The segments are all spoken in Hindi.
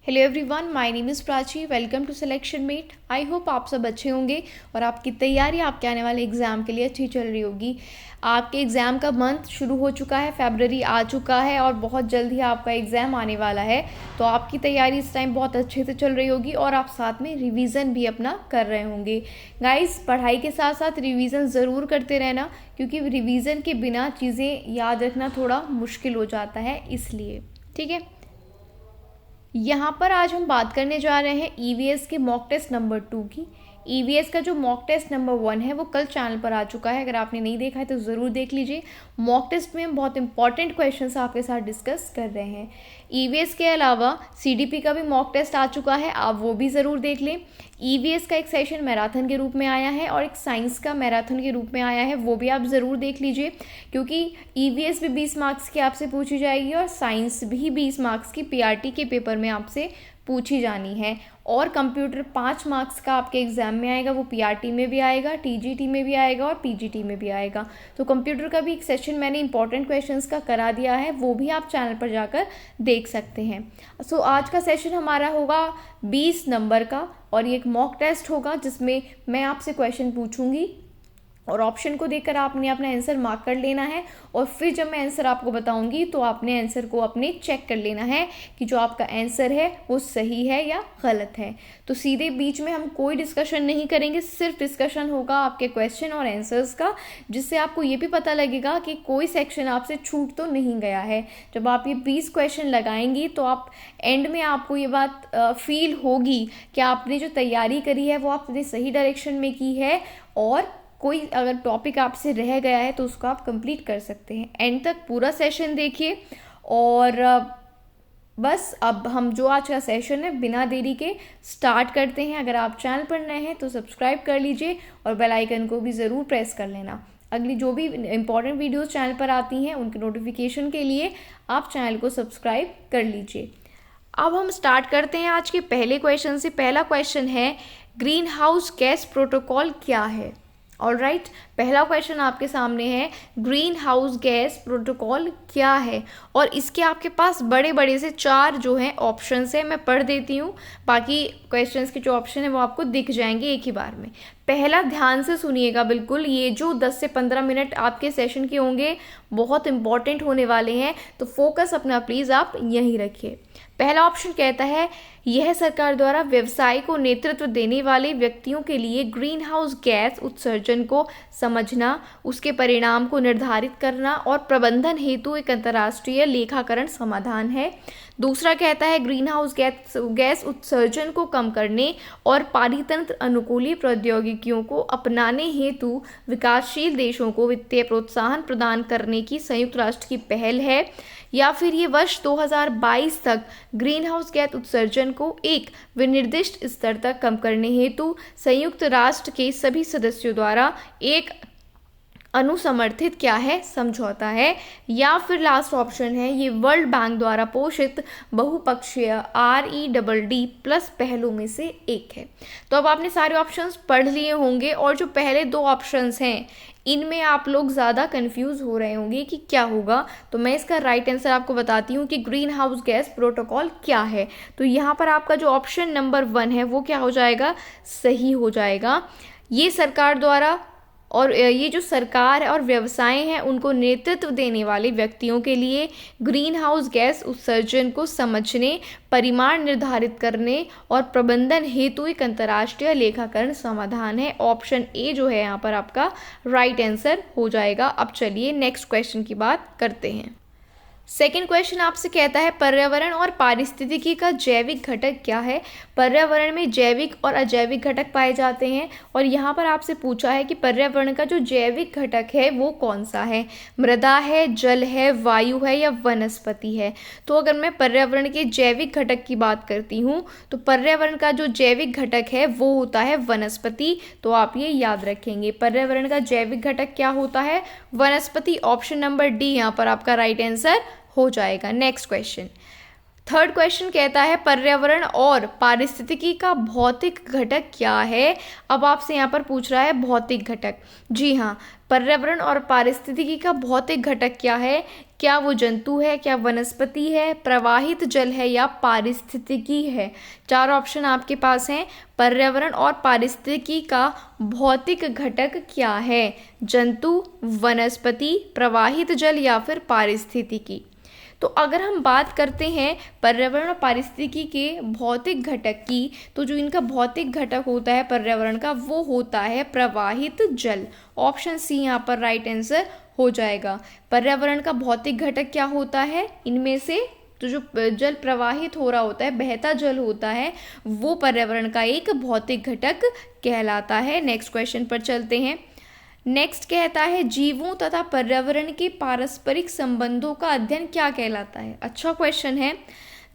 Hello everyone, my name is Prachi. Welcome to Selection Mate. I hope आप सब अच्छे होंगे और आपकी तैयारी आपके आने वाले एग्ज़ाम के लिए अच्छी चल रही होगी। आपके एग्ज़ाम का मंथ शुरू हो चुका है, फरवरी आ चुका है और बहुत जल्द ही आपका एग्ज़ाम आने वाला है। तो आपकी तैयारी इस टाइम बहुत अच्छे से चल रही होगी और आप साथ में रिवीजन भी अपना कर रहे होंगे। गाइस, पढ़ाई के साथ साथ रिवीजन ज़रूर करते रहना, क्योंकि रिवीजन के बिना चीज़ें याद रखना थोड़ा मुश्किल हो जाता है, इसलिए ठीक है। यहाँ पर आज हम बात करने जा रहे हैं ईवीएस के मॉक टेस्ट नंबर 2 की। ईवीएस का जो मॉक टेस्ट नंबर 1 है वो कल चैनल पर आ चुका है। अगर आपने नहीं देखा है तो ज़रूर देख लीजिए। मॉक टेस्ट में हम बहुत इंपॉर्टेंट क्वेश्चंस आपके साथ डिस्कस कर रहे हैं। ईवीएस के अलावा सीडीपी का भी मॉक टेस्ट आ चुका है, आप वो भी ज़रूर देख लें। ईवीएस का एक सेशन मैराथन के रूप में आया है और एक साइंस का मैराथन के रूप में आया है, वो भी आप ज़रूर देख लीजिए, क्योंकि ईवीएस भी 20 मार्क्स की आपसे पूछी जाएगी और साइंस भी 20 मार्क्स की पीआरटी के पेपर में आपसे पूछी जानी है। और कंप्यूटर 5 मार्क्स का आपके एग्जाम में आएगा, वो पीआरटी में भी आएगा, टीजीटी में भी आएगा और पीजीटी में भी आएगा। तो कंप्यूटर का भी एक सेशन मैंने इंपॉर्टेंट क्वेश्चंस का करा दिया है, वो भी आप चैनल पर जाकर देख सकते हैं। सो आज का सेशन हमारा होगा 20 नंबर का और ये एक मॉक टेस्ट होगा जिसमें मैं आपसे क्वेश्चन पूछूंगी और ऑप्शन को देखकर आपने अपना आंसर मार्क कर लेना है और फिर जब मैं आंसर आपको बताऊंगी तो आपने आंसर को अपने चेक कर लेना है कि जो आपका आंसर है वो सही है या गलत है। तो सीधे बीच में हम कोई डिस्कशन नहीं करेंगे, सिर्फ डिस्कशन होगा आपके क्वेश्चन और आंसर्स का, जिससे आपको ये भी पता लगेगा कि कोई सेक्शन आपसे छूट तो नहीं गया है। जब आप ये 20 क्वेश्चन लगाएंगी तो आप एंड में आपको ये बात फील होगी कि आपने जो तैयारी करी है वो आपने सही डायरेक्शन में की है और कोई अगर टॉपिक आपसे रह गया है तो उसको आप कंप्लीट कर सकते हैं। एंड तक पूरा सेशन देखिए। और बस अब हम जो आज का सेशन है बिना देरी के स्टार्ट करते हैं। अगर आप चैनल पर नए हैं तो सब्सक्राइब कर लीजिए और बेल आइकन को भी ज़रूर प्रेस कर लेना। अगली जो भी इंपॉर्टेंट वीडियोस चैनल पर आती हैं उनके नोटिफिकेशन के लिए आप चैनल को सब्सक्राइब कर लीजिए। अब हम स्टार्ट करते हैं आज के पहले क्वेश्चन से। पहला क्वेश्चन है, ग्रीन हाउस गैस प्रोटोकॉल क्या है? ऑलराइट, पहला क्वेश्चन आपके सामने है, ग्रीन हाउस गैस प्रोटोकॉल क्या है? और इसके आपके पास बड़े बड़े से 4 जो हैं ऑप्शंस हैं, मैं पढ़ देती हूँ, बाकी क्वेश्चंस के जो ऑप्शन है वो आपको दिख जाएंगे एक ही बार में। पहला, ध्यान से सुनिएगा बिल्कुल, ये जो 10 से 15 मिनट आपके सेशन के होंगे बहुत इंपॉर्टेंट होने वाले हैं, तो फोकस अपना प्लीज़ आप यहीं रखिए। पहला ऑप्शन कहता है, यह सरकार द्वारा व्यवसाय को नेतृत्व देने वाले व्यक्तियों के लिए ग्रीन हाउस गैस उत्सर्जन को समझना, उसके परिणाम को निर्धारित करना और प्रबंधन हेतु एक अंतर्राष्ट्रीय लेखाकरण समाधान है। दूसरा कहता है, ग्रीन हाउस गैस उत्सर्जन को कम करने और पारितंत्र अनुकूली प्रौद्योगिकियों को अपनाने हेतु विकासशील देशों को वित्तीय प्रोत्साहन प्रदान करने की संयुक्त राष्ट्र की पहल है। या फिर ये वर्ष 2022 तक ग्रीन हाउस गैस उत्सर्जन को एक विनिर्दिष्ट स्तर तक कम करने हेतु संयुक्त राष्ट्र के सभी सदस्यों द्वारा एक अनुसमर्थित क्या है, समझौता है। या फिर लास्ट ऑप्शन है, ये वर्ल्ड बैंक द्वारा पोषित बहुपक्षीय REDD+ पहलों में से एक है। तो अब आपने सारे ऑप्शंस पढ़ लिए होंगे और जो पहले 2 ऑप्शंस हैं इनमें आप लोग ज़्यादा कंफ्यूज हो रहे होंगे कि क्या होगा। तो मैं इसका राइट आंसर आपको बताती हूँ कि ग्रीन हाउस गैस प्रोटोकॉल क्या है। तो यहाँ पर आपका जो ऑप्शन नंबर 1 है वो क्या हो जाएगा, सही हो जाएगा। ये सरकार द्वारा और ये जो सरकार और व्यवसाय हैं उनको नेतृत्व देने वाले व्यक्तियों के लिए ग्रीन हाउस गैस उत्सर्जन को समझने, परिमाण निर्धारित करने और प्रबंधन हेतु एक अंतर्राष्ट्रीय लेखाकरण समाधान है। ऑप्शन ए जो है यहाँ पर आपका राइट आंसर हो जाएगा। अब चलिए नेक्स्ट क्वेश्चन की बात करते हैं। सेकेंड क्वेश्चन आपसे कहता है, पर्यावरण और पारिस्थितिकी का जैविक घटक क्या है? पर्यावरण में जैविक और अजैविक घटक पाए जाते हैं और यहाँ पर आपसे पूछा है कि पर्यावरण का जो जैविक घटक है वो कौन सा है, मृदा है, जल है, वायु है या वनस्पति है। तो अगर मैं पर्यावरण के जैविक घटक की बात करती हूँ तो पर्यावरण का जो जैविक घटक है वो होता है वनस्पति। तो आप ये याद रखेंगे, पर्यावरण का जैविक घटक क्या होता है, वनस्पति। ऑप्शन नंबर डी यहाँ पर आपका राइट आंसर हो जाएगा। नेक्स्ट क्वेश्चन, थर्ड क्वेश्चन कहता है, पर्यावरण और पारिस्थितिकी का भौतिक घटक क्या है? अब आपसे यहाँ पर पूछ रहा है भौतिक घटक। जी हाँ, पर्यावरण और पारिस्थितिकी का भौतिक घटक क्या है, क्या वो जंतु है, क्या वनस्पति है, प्रवाहित जल है या पारिस्थितिकी है। 4 ऑप्शन आपके पास हैं। पर्यावरण और पारिस्थितिकी का भौतिक घटक क्या है? जंतु, वनस्पति, प्रवाहित जल या फिर पारिस्थितिकी। तो अगर हम बात करते हैं पर्यावरण और पारिस्थितिकी के भौतिक घटक की, तो जो इनका भौतिक घटक होता है पर्यावरण का, वो होता है प्रवाहित जल। ऑप्शन सी यहाँ पर राइट आंसर हो जाएगा। पर्यावरण का भौतिक घटक क्या होता है? इनमें से तो जो जल प्रवाहित हो रहा होता है, बहता जल होता है, वो पर्यावरण का एक भौतिक घटक कहलाता है। नेक्स्ट क्वेश्चन पर चलते हैं। नेक्स्ट कहता है जीवों तथा पर्यावरण के पारस्परिक संबंधों का अध्ययन क्या कहलाता है? अच्छा क्वेश्चन है।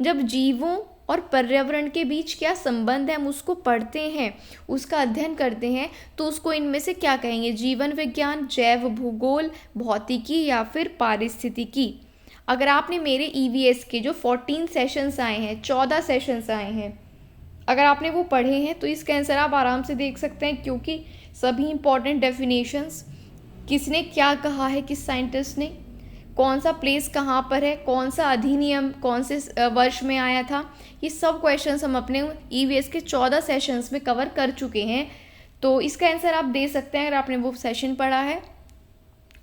जब जीवों और पर्यावरण के बीच क्या संबंध है हम उसको पढ़ते हैं, उसका अध्ययन करते हैं, तो उसको इनमें से क्या कहेंगे? जीवन विज्ञान, जैव भूगोल, भौतिकी या फिर पारिस्थितिकी। अगर आपने मेरे EVS के जो 14 सेशंस आए हैं, 14 सेशंस आए हैं, अगर आपने वो पढ़े हैं तो इसका आंसर आप आराम से देख सकते हैं, क्योंकि सभी इंपॉर्टेंट डेफिनेशंस, किसने क्या कहा है, किस साइंटिस्ट ने, कौन सा प्लेस कहाँ पर है, कौन सा अधिनियम कौन से वर्ष में आया था, ये सब क्वेश्चंस हम अपने EVS के 14 सेशंस में कवर कर चुके हैं। तो इसका आंसर आप दे सकते हैं अगर आपने वो सेशन पढ़ा है,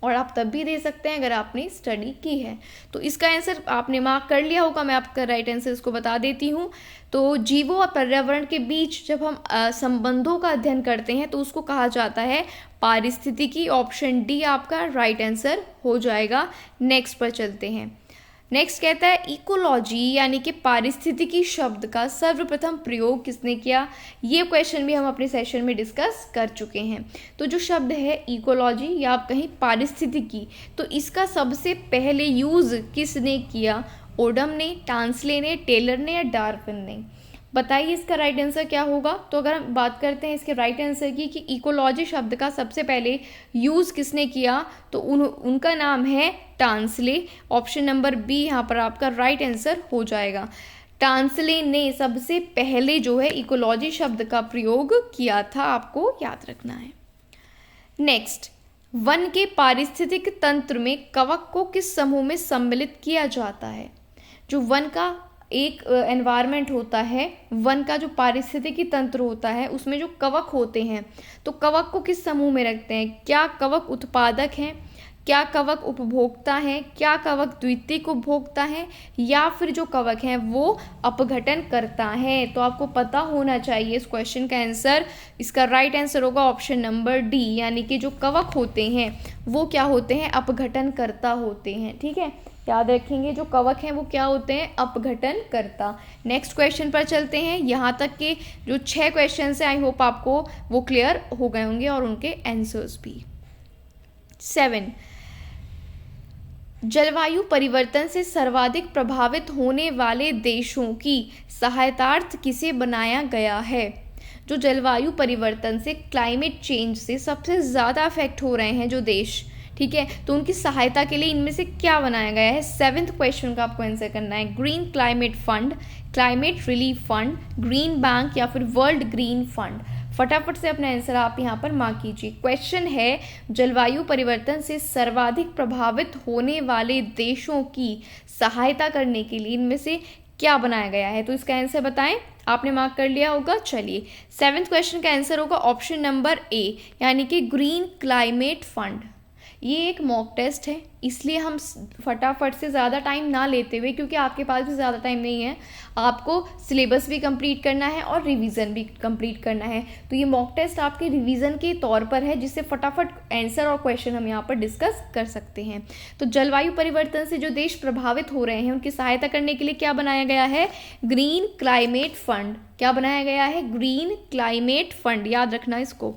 और आप तब भी दे सकते हैं अगर आपने स्टडी की है। तो इसका आंसर आपने मार्क कर लिया होगा, मैं आपका राइट आंसर इसको बता देती हूँ। तो जीवों और पर्यावरण के बीच जब हम संबंधों का अध्ययन करते हैं तो उसको कहा जाता है पारिस्थितिकी। ऑप्शन डी आपका राइट आंसर हो जाएगा। नेक्स्ट पर चलते हैं। नेक्स्ट कहता है इकोलॉजी यानी कि पारिस्थितिकी शब्द का सर्वप्रथम प्रयोग किसने किया? ये क्वेश्चन भी हम अपने सेशन में डिस्कस कर चुके हैं। तो जो शब्द है इकोलॉजी या आप कहीं पारिस्थितिकी, तो इसका सबसे पहले यूज़ किसने किया? ओडम ने, टांसले ने, टेलर ने या डार्विन ने? बताइए इसका राइट आंसर क्या होगा। तो अगर हम बात करते हैं इसके राइट आंसर की कि इकोलॉजी शब्द का सबसे पहले यूज़ किसने किया, तो उनका नाम है टांसले। ऑप्शन नंबर बी यहाँ पर आपका राइट आंसर हो जाएगा। टांसले ने सबसे पहले जो है इकोलॉजी शब्द का प्रयोग किया था, आपको याद रखना है। नेक्स्ट, वन के पारिस्थितिक तंत्र में कवक को किस समूह में सम्मिलित किया जाता है? जो वन का एक एनवायरनमेंट होता है, वन का जो पारिस्थितिकी तंत्र होता है, उसमें जो कवक होते हैं, तो कवक को किस समूह में रखते हैं? क्या कवक उत्पादक हैं, क्या कवक उपभोक्ता हैं, क्या कवक द्वितीयक उपभोक्ता हैं, या फिर जो कवक हैं वो अपघटन करता है? तो आपको पता होना चाहिए इस क्वेश्चन का आंसर। इसका राइट आंसर होगा ऑप्शन नंबर डी, यानी कि जो कवक होते हैं वो क्या होते हैं? अपघटन करता होते हैं। ठीक है, याद रखेंगे जो कवक हैं वो क्या होते हैं? अपघटन करता। नेक्स्ट क्वेश्चन पर चलते हैं। यहाँ तक के जो 6 क्वेश्चन हैं, आई होप आपको वो क्लियर हो गए होंगे और उनके आंसर्स भी। 7, जलवायु परिवर्तन से सर्वाधिक प्रभावित होने वाले देशों की सहायतार्थ किसे बनाया गया है? जो जलवायु परिवर्तन से, क्लाइमेट चेंज से सबसे ज़्यादा अफेक्ट हो रहे हैं जो देश, ठीक है, तो उनकी सहायता के लिए इनमें से क्या बनाया गया है? 7th क्वेश्चन का आपको आंसर करना है। Green climate fund, climate relief fund, green bank या फिर वर्ल्ड ग्रीन फंड। फटाफट से अपना आंसर आप यहाँ पर मार्क कीजिए। क्वेश्चन है जलवायु परिवर्तन से सर्वाधिक प्रभावित होने वाले देशों की सहायता करने के लिए इनमें से क्या बनाया गया है? तो इसका आंसर बताएं। आपने मार्क कर लिया होगा। चलिए, 7th क्वेश्चन का आंसर होगा ऑप्शन नंबर ए, यानी कि ग्रीन क्लाइमेट फंड। ये एक मॉक टेस्ट है, इसलिए हम फटाफट से ज़्यादा टाइम ना लेते हुए, क्योंकि आपके पास भी ज़्यादा टाइम नहीं है, आपको सिलेबस भी कंप्लीट करना है और रिवीजन भी कंप्लीट करना है। तो ये मॉक टेस्ट आपके रिवीजन के तौर पर है, जिससे फटाफट आंसर और क्वेश्चन हम यहाँ पर डिस्कस कर सकते हैं। तो जलवायु परिवर्तन से जो देश प्रभावित हो रहे हैं उनकी सहायता करने के लिए क्या बनाया गया है? Green climate fund. क्या बनाया गया है? ग्रीन क्लाइमेट फंड, याद रखना इसको।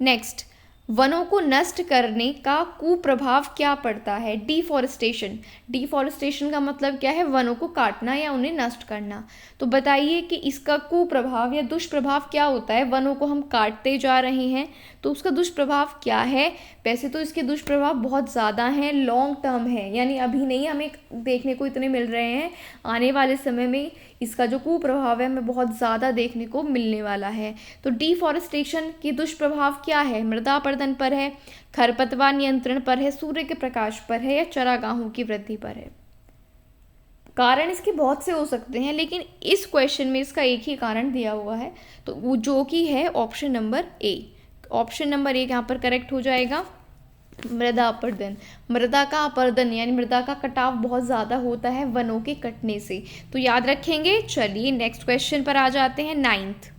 नेक्स्ट, वनों को नष्ट करने का कुप्रभाव क्या पड़ता है? डिफॉरेस्टेशन। डिफॉरेस्टेशन का मतलब क्या है? वनों को काटना या उन्हें नष्ट करना। तो बताइए कि इसका कुप्रभाव या दुष्प्रभाव क्या होता है? वनों को हम काटते जा रहे हैं, तो उसका दुष्प्रभाव क्या है? वैसे तो इसके दुष्प्रभाव बहुत ज़्यादा हैं, लॉन्ग टर्म है, यानी अभी नहीं हमें देखने को इतने मिल रहे हैं, आने वाले समय में इसका जो कुप्रभाव है हमें बहुत ज़्यादा देखने को मिलने वाला है। तो डिफॉरेस्टेशन के दुष्प्रभाव क्या है? मृदा अपरदन पर है, खरपतवार नियंत्रण पर है, सूर्य के प्रकाश पर है, या चरागाहों की वृद्धि पर है। कारण इसके बहुत से हो सकते हैं, लेकिन इस क्वेश्चन में इसका एक ही कारण दिया हुआ है, तो वो जो कि है option number A. Option number A यहाँ पर करेक्ट हो जाएगा। मृदा अपरदन, मृदा का अपरदन यानी मृदा का कटाव बहुत ज़्यादा होता है वनों के कटने से, तो याद रखेंगे। चलिए नेक्स्ट क्वेश्चन पर आ जाते हैं। 9th,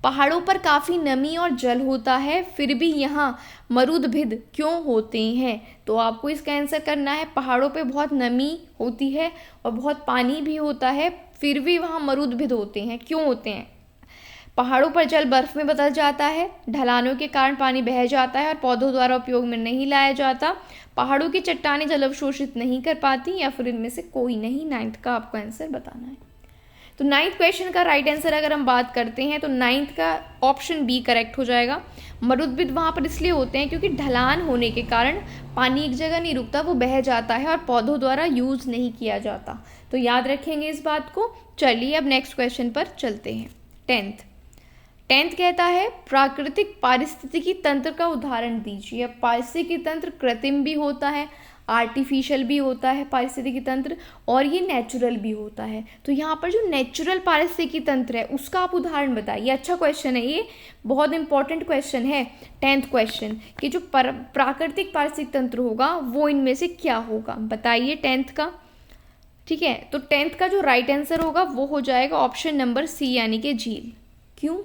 पहाड़ों पर काफ़ी नमी और जल होता है, फिर भी यहाँ मरुदभिद क्यों होते हैं? तो आपको इसका आंसर करना है। पहाड़ों पे बहुत नमी होती है और बहुत पानी भी होता है, फिर भी वहाँ मरुदभिद होते हैं। क्यों होते हैं? पहाड़ों पर जल बर्फ में बदल जाता है, ढलानों के कारण पानी बह जाता है और पौधों द्वारा उपयोग में नहीं लाया जाता, पहाड़ों की चट्टानें जल अवशोषित नहीं कर पाती, या फिर इनमें से कोई नहीं। 9th का आपको आंसर बताना है। तो 9th क्वेश्चन का राइट आंसर अगर हम बात करते हैं तो 9th का ऑप्शन बी करेक्ट हो जाएगा। मरुदभिद वहाँ पर इसलिए होते हैं क्योंकि ढलान होने के कारण पानी एक जगह नहीं रुकता, वो बह जाता है और पौधों द्वारा यूज नहीं किया जाता। तो याद रखेंगे इस बात को। चलिए अब नेक्स्ट क्वेश्चन पर चलते हैं। 10th कहता है प्राकृतिक पारिस्थितिकी तंत्र का उदाहरण दीजिए। पारिस्थितिकी तंत्र कृत्रिम भी होता है, आर्टिफिशियल भी होता है पारिस्थितिकी तंत्र, और ये नेचुरल भी होता है। तो यहाँ पर जो नेचुरल पारिस्थितिकी तंत्र है उसका आप उदाहरण बताइए। अच्छा क्वेश्चन है, ये बहुत इंपॉर्टेंट क्वेश्चन है 10th क्वेश्चन कि जो प्राकृतिक पारिस्थितिकी तंत्र होगा वो इनमें से क्या होगा, बताइए 10th का। ठीक है, तो 10th का जो राइट आंसर होगा वो हो जाएगा ऑप्शन नंबर सी यानी कि झील। क्यों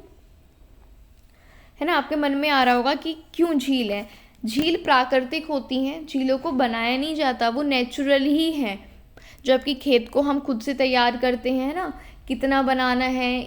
है ना, आपके मन में आ रहा होगा कि क्यों झील है। झील प्राकृतिक होती हैं, झीलों को बनाया नहीं जाता, वो नेचुरल ही है। जबकि खेत को हम खुद से तैयार करते हैं ना, कितना बनाना है,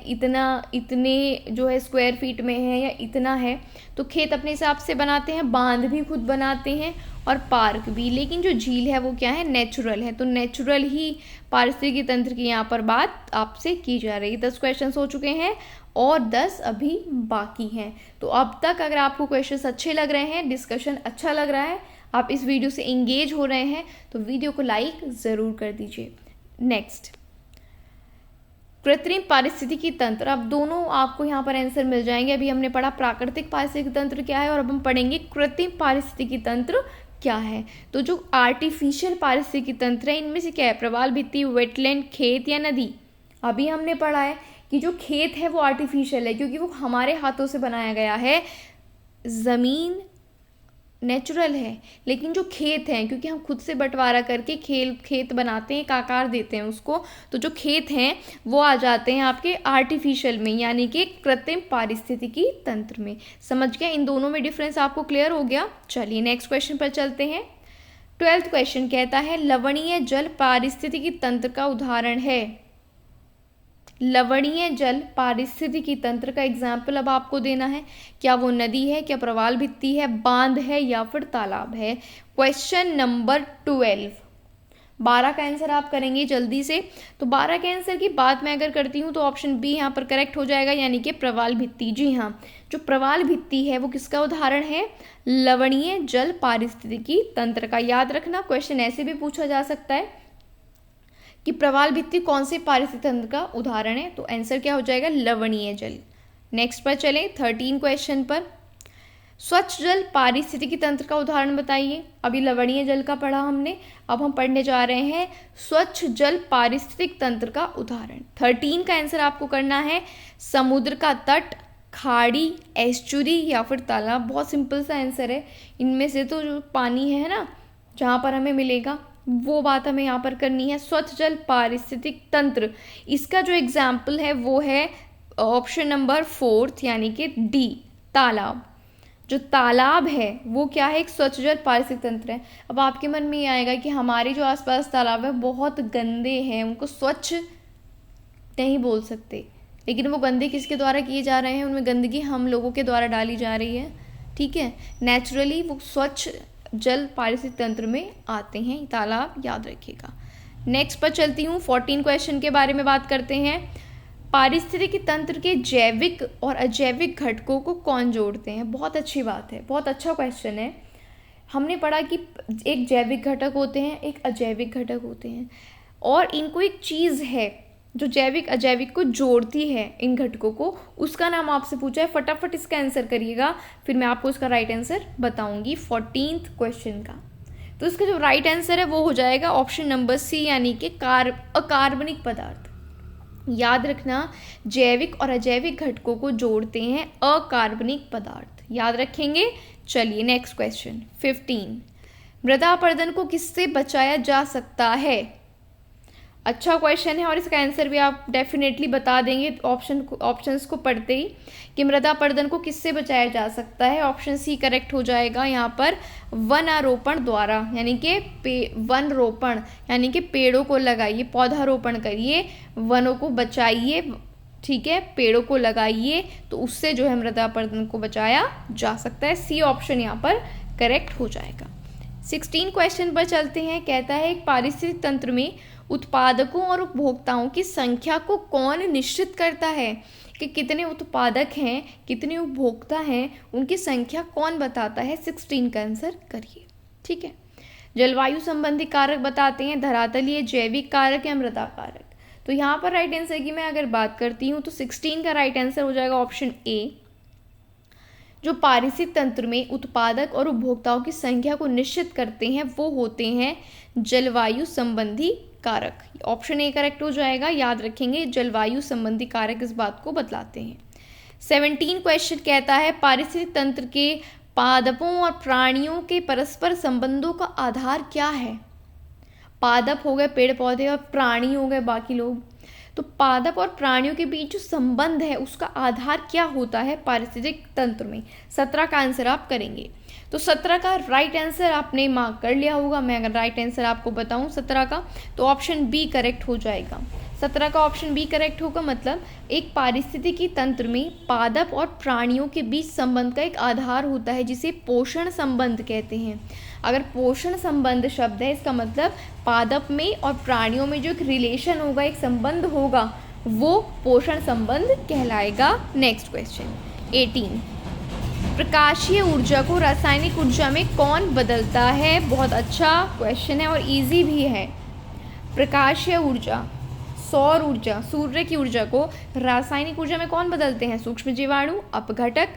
इतने जो है स्क्वायर फीट में है या इतना है, तो खेत अपने हिसाब से बनाते हैं, बांध भी खुद बनाते हैं और पार्क भी। लेकिन जो झील है वो क्या है, नेचुरल है। तो नेचुरल ही पारिस्थितिकी तंत्र की यहाँ पर बात आपसे की जा रही है। 10 क्वेश्चन हो चुके हैं और 10 अभी बाकी हैं। तो अब तक अगर आपको क्वेश्चंस अच्छे लग रहे हैं, डिस्कशन अच्छा लग रहा है, आप इस वीडियो से एंगेज हो रहे हैं, तो वीडियो को लाइक ज़रूर कर दीजिए। नेक्स्ट, कृत्रिम पारिस्थितिकी तंत्र। अब दोनों आपको यहाँ पर आंसर मिल जाएंगे। अभी हमने पढ़ा प्राकृतिक पारिस्थितिकी तंत्र क्या है और अब हम पढ़ेंगे कृत्रिम पारिस्थितिकी तंत्र क्या है। तो जो आर्टिफिशियल पारिस्थितिकी तंत्र है इनमें से क्या है, प्रवाल भित्ति, वेटलैंड, खेत या नदी। अभी हमने पढ़ा है कि जो खेत है वो आर्टिफिशियल है क्योंकि वो हमारे हाथों से बनाया गया है, ज़मीन नेचुरल है। लेकिन जो खेत हैं, क्योंकि हम खुद से बंटवारा करके खेत बनाते हैं, एक आकार देते हैं उसको, तो जो खेत हैं वो आ जाते हैं आपके आर्टिफिशियल में यानी कि कृत्रिम पारिस्थितिकी तंत्र में। समझ गया, इन दोनों में डिफरेंस आपको क्लियर हो गया। चलिए नेक्स्ट क्वेश्चन पर चलते हैं। 12th क्वेश्चन कहता है लवणीय जल पारिस्थितिकी तंत्र का उदाहरण है। लवणीय जल पारिस्थितिकी तंत्र का एग्जाम्पल अब आपको देना है। क्या वो नदी है, क्या प्रवाल भित्ति है, बांध है या फिर तालाब है। Question number 12। 12 का आंसर आप करेंगे जल्दी से। तो 12 के आंसर की बात मैं अगर करती हूँ तो ऑप्शन बी यहाँ पर करेक्ट हो जाएगा यानी कि प्रवाल भित्ति। जी हाँ, जो प्रवाल भित्ति है वो किसका उदाहरण है, लवणीय जल पारिस्थितिकी तंत्र का। याद रखना, क्वेश्चन ऐसे भी पूछा जा सकता है कि प्रवाल भित्ति कौन से पारिस्थितिकी तंत्र का उदाहरण है, तो आंसर क्या हो जाएगा, लवणीय जल। नेक्स्ट पर चले 13 क्वेश्चन पर। स्वच्छ जल पारिस्थितिकी तंत्र का उदाहरण बताइए। अभी लवणीय जल का पढ़ा हमने, अब हम पढ़ने जा रहे हैं स्वच्छ जल पारिस्थितिकी तंत्र का उदाहरण। 13 का आंसर आपको करना है समुद्र का तट, खाड़ी, एस्चुरी या फिर तालाब। बहुत सिंपल सा आंसर है। इनमें से तो जो पानी है ना जहाँ पर हमें मिलेगा वो बात हमें यहाँ पर करनी है। स्वच्छ जल पारिस्थितिकी तंत्र, इसका जो एग्जाम्पल है वो है ऑप्शन नंबर 4 यानी कि डी, तालाब। जो तालाब है वो क्या है, एक स्वच्छ जल पारिस्थितिकी तंत्र है। अब आपके मन में ये आएगा कि हमारे जो आसपास तालाब है बहुत गंदे हैं, उनको स्वच्छ नहीं बोल सकते, लेकिन वो गंदे किसके द्वारा किए जा रहे हैं, उनमें गंदगी हम लोगों के द्वारा डाली जा रही है। ठीक है, नेचुरली वो स्वच्छ जल पारिस्थितिकी तंत्र में आते हैं तालाब, याद रखिएगा। नेक्स्ट पर चलती हूँ, 14 क्वेश्चन के बारे में बात करते हैं। पारिस्थितिकी तंत्र के जैविक और अजैविक घटकों को कौन जोड़ते हैं। बहुत अच्छी बात है, बहुत अच्छा क्वेश्चन है। हमने पढ़ा कि एक जैविक घटक होते हैं, एक अजैविक घटक होते हैं, और इनको एक चीज़ है जो जैविक अजैविक को जोड़ती है इन घटकों को, उसका नाम आपसे पूछा है। फटाफट इसका आंसर करिएगा, फिर मैं आपको इसका राइट आंसर बताऊंगी 14th क्वेश्चन का। तो इसका जो राइट आंसर है वो हो जाएगा ऑप्शन नंबर सी, यानी कि अकार्बनिक पदार्थ। याद रखना, जैविक और अजैविक घटकों को जोड़ते हैं अकार्बनिक पदार्थ, याद रखेंगे। चलिए नेक्स्ट क्वेश्चन 15, मृदा अपरदन को किससे बचाया जा सकता है? अच्छा क्वेश्चन है और इसका आंसर भी आप डेफिनेटली बता देंगे ऑप्शंस को पढ़ते ही कि मृदा अपरदन को किससे बचाया जा सकता है। ऑप्शन सी करेक्ट हो जाएगा यहाँ पर, वनारोपण द्वारा, यानी कि वन रोपण, यानी कि पेड़ों को लगाइए, पौधारोपण करिए, वनों को बचाइए, ठीक है, पेड़ों को लगाइए, तो उससे जो है मृदा अपरदन को बचाया जा सकता है। सी ऑप्शन यहाँ पर करेक्ट हो जाएगा। 16 क्वेश्चन पर चलते हैं। कहता है एक पारिस्थितिक तंत्र में उत्पादकों और उपभोक्ताओं की संख्या को कौन निश्चित करता है? कि कितने उत्पादक हैं, कितने उपभोक्ता हैं, उनकी संख्या कौन बताता है? 16 का आंसर करिए, ठीक है। जलवायु संबंधी कारक बताते हैं, धरातलीय, जैविक कारक या मृदा कारक। तो यहाँ पर राइट आंसर की मैं अगर बात करती हूँ तो 16 का राइट आंसर हो जाएगा ऑप्शन ए। जो पारिस्थितिक तंत्र में उत्पादक और उपभोक्ताओं की संख्या को निश्चित करते हैं वो होते हैं जलवायु संबंधी कारक। ऑप्शन ए करेक्ट हो जाएगा, याद रखेंगे, जलवायु संबंधी कारक इस बात को बतलाते हैं। 17 क्वेश्चन कहता है पारिस्थितिक तंत्र के पादपों और प्राणियों के परस्पर संबंधों का आधार क्या है? पादप हो गए पेड़ पौधे और प्राणी हो गए बाकी लोग, तो पादप और प्राणियों के बीच जो संबंध है उसका आधार क्या होता है पारिस्थितिक तंत्र में? 17 का आंसर आप करेंगे। तो 17 का राइट आंसर आपने मार्क कर लिया होगा। मैं अगर राइट आंसर आपको बताऊं 17 का, तो ऑप्शन बी करेक्ट हो जाएगा। 17 का ऑप्शन बी करेक्ट होगा, मतलब एक पारिस्थितिकी तंत्र में पादप और प्राणियों के बीच संबंध का एक आधार होता है जिसे पोषण संबंध कहते हैं। अगर पोषण संबंध शब्द है, इसका मतलब पादप में और प्राणियों में जो एक रिलेशन होगा, एक संबंध होगा, वो पोषण संबंध कहलाएगा। नेक्स्ट क्वेश्चन 18, प्रकाशीय ऊर्जा को रासायनिक ऊर्जा में कौन बदलता है? बहुत अच्छा क्वेश्चन है और इजी भी है। प्रकाशीय ऊर्जा, सौर ऊर्जा, सूर्य की ऊर्जा को रासायनिक ऊर्जा में कौन बदलते हैं? सूक्ष्म जीवाणु, अपघटक,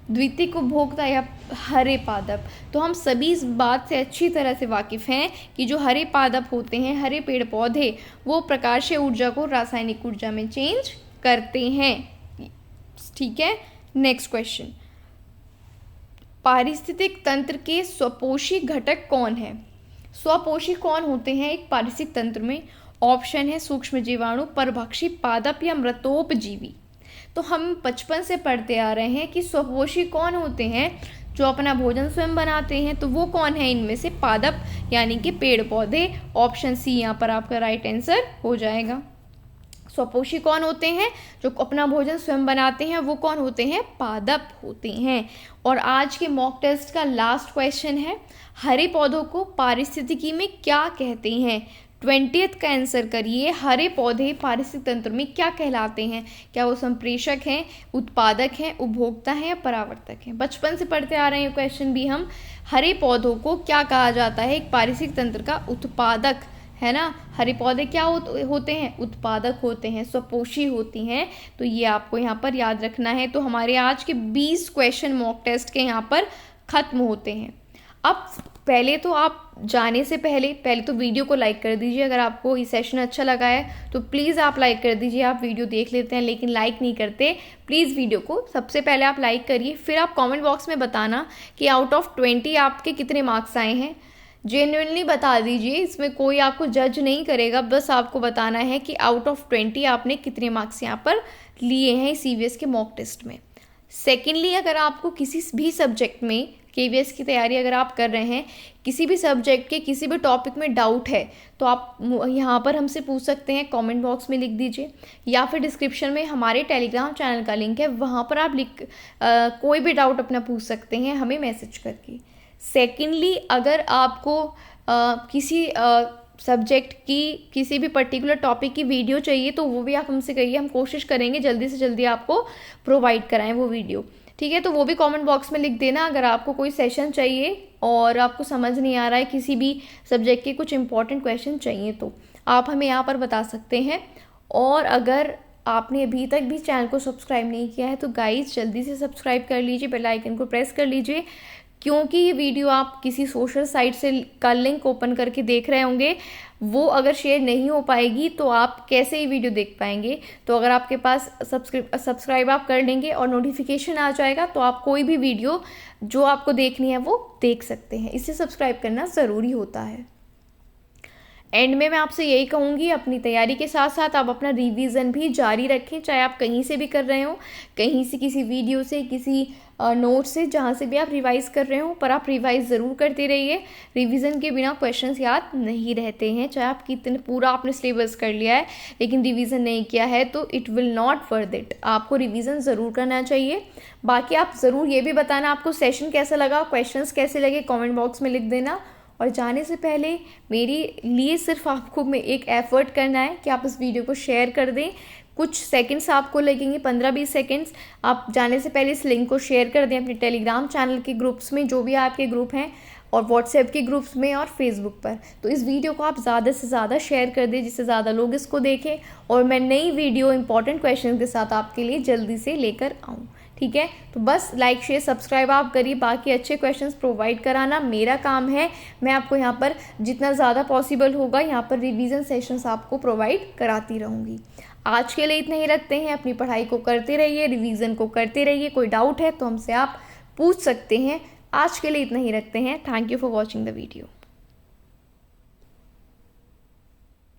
द्वितीयक उपभोक्ता या हरे पादप। तो हम सभी इस बात से अच्छी तरह से वाकिफ़ हैं कि जो हरे पादप होते हैं, हरे पेड़ पौधे, वो प्रकाशीय ऊर्जा को रासायनिक ऊर्जा में चेंज करते हैं, ठीक है। नेक्स्ट क्वेश्चन, पारिस्थितिक तंत्र के स्वपोषी घटक कौन है? स्वपोषी कौन होते हैं एक पारिस्थितिक तंत्र में? ऑप्शन है सूक्ष्म जीवाणु, परभक्षी, पादप या मृतोपजीवी। तो हम बचपन से पढ़ते आ रहे हैं कि स्वपोषी कौन होते हैं? जो अपना भोजन स्वयं बनाते हैं। तो वो कौन है इनमें से? पादप, यानी कि पेड़ पौधे। ऑप्शन सी यहाँ पर आपका राइट आंसर हो जाएगा। स्वपोषी कौन होते हैं? जो अपना भोजन स्वयं बनाते हैं, वो कौन होते हैं? पादप होते हैं। और आज के मॉक टेस्ट का लास्ट क्वेश्चन है, हरे पौधों को पारिस्थितिकी में क्या कहते हैं? 20th का आंसर करिए। हरे पौधे पारिस्थितिक तंत्र में क्या कहलाते हैं? क्या वो संप्रेषक हैं, उत्पादक हैं, उपभोक्ता हैं या परावर्तक हैं? बचपन से पढ़ते आ रहे हैं क्वेश्चन भी हम। हरे पौधों को क्या कहा जाता है एक पारिस्थितिक तंत्र का? उत्पादक, है ना। हरे पौधे क्या होते हैं? उत्पादक होते हैं, स्वपोषी होती हैं। तो ये आपको यहाँ पर याद रखना है। तो हमारे आज के 20 क्वेश्चन मॉक टेस्ट के यहाँ पर खत्म होते हैं। अब पहले तो आप जाने से पहले तो वीडियो को लाइक कर दीजिए। अगर आपको ये सेशन अच्छा लगा है तो प्लीज़ आप लाइक कर दीजिए। आप वीडियो देख लेते हैं लेकिन लाइक नहीं करते। प्लीज़ वीडियो को सबसे पहले आप लाइक करिए, फिर आप कमेंट बॉक्स में बताना कि आउट ऑफ 20 आपके कितने मार्क्स आए हैं। जेन्युइनली बता दीजिए, इसमें कोई आपको जज नहीं करेगा। बस आपको बताना है कि आउट ऑफ 20 आपने कितने मार्क्स यहाँ पर लिए हैं CBS के मॉक टेस्ट में। सेकेंडली, अगर आपको किसी भी सब्जेक्ट में KVS की तैयारी अगर आप कर रहे हैं, किसी भी सब्जेक्ट के किसी भी टॉपिक में डाउट है, तो आप यहाँ पर हमसे पूछ सकते हैं, कमेंट बॉक्स में लिख दीजिए, या फिर डिस्क्रिप्शन में हमारे टेलीग्राम चैनल का लिंक है, वहाँ पर आप कोई भी डाउट अपना पूछ सकते हैं हमें मैसेज करके। सेकेंडली, अगर आपको किसी सब्जेक्ट की किसी भी पर्टिकुलर टॉपिक की वीडियो चाहिए तो वो भी आप हमसे कहिए, हम कोशिश करेंगे जल्दी से जल्दी आपको प्रोवाइड कराएं वो वीडियो, ठीक है। तो वो भी कमेंट बॉक्स में लिख देना। अगर आपको कोई सेशन चाहिए और आपको समझ नहीं आ रहा है, किसी भी सब्जेक्ट के कुछ इंपॉर्टेंट क्वेश्चन चाहिए, तो आप हमें यहाँ पर बता सकते हैं। और अगर आपने अभी तक भी चैनल को सब्सक्राइब नहीं किया है तो गाइस जल्दी से सब्सक्राइब कर लीजिए, बेल आइकन को प्रेस कर लीजिए, क्योंकि ये वीडियो आप किसी सोशल साइट से का लिंक ओपन करके देख रहे होंगे, वो अगर शेयर नहीं हो पाएगी तो आप कैसे ये वीडियो देख पाएंगे। तो अगर आपके पास सब्सक्राइब आप कर लेंगे और नोटिफिकेशन आ जाएगा तो आप कोई भी वीडियो जो आपको देखनी है वो देख सकते हैं। इसे सब्सक्राइब करना ज़रूरी होता है। एंड में मैं आपसे यही कहूँगी, अपनी तैयारी के साथ साथ आप अपना रिवीजन भी जारी रखें, चाहे आप कहीं से भी कर रहे हो, कहीं से किसी वीडियो से, किसी नोट से, जहाँ से भी आप रिवाइज़ कर रहे हो, पर आप रिवाइज़ ज़रूर करते रहिए। रिवीजन के बिना क्वेश्चंस याद नहीं रहते हैं। चाहे आप कितने पूरा आपने सिलेबस कर लिया है लेकिन रिवीजन नहीं किया है तो it will not worth it. आपको रिवीजन ज़रूर करना चाहिए। बाकी आप ज़रूर ये भी बताना आपको सेशन कैसा लगा, क्वेश्चंस कैसे लगे, कमेंट बॉक्स में लिख देना। और जाने से पहले मेरे लिए सिर्फ आपको में एक एफ़र्ट करना है कि आप इस वीडियो को शेयर कर दें। कुछ सेकंड्स आपको लगेंगे, 15-20 सेकंड्स। आप जाने से पहले इस लिंक को शेयर कर दें अपने टेलीग्राम चैनल के ग्रुप्स में, जो भी आपके ग्रुप हैं, और व्हाट्सएप के ग्रुप्स में और फेसबुक पर। तो इस वीडियो को आप ज़्यादा से ज़्यादा शेयर कर दें जिससे ज़्यादा लोग इसको देखें और मैं नई वीडियो इंपॉर्टेंट क्वेश्चन के साथ आपके लिए जल्दी से लेकर आऊँ। ठीक है, तो बस लाइक शेयर सब्सक्राइब आप करिए, बाकी अच्छे क्वेश्चंस प्रोवाइड कराना मेरा काम है। मैं आपको यहाँ पर जितना ज़्यादा पॉसिबल होगा यहाँ पर रिवीजन सेशंस आपको प्रोवाइड कराती रहूँगी। आज के लिए इतना ही रखते हैं। अपनी पढ़ाई को करते रहिए, रिवीजन को करते रहिए। कोई डाउट है तो हमसे आप पूछ सकते हैं। आज के लिए इतना ही रखते हैं। Thank you for watching the video.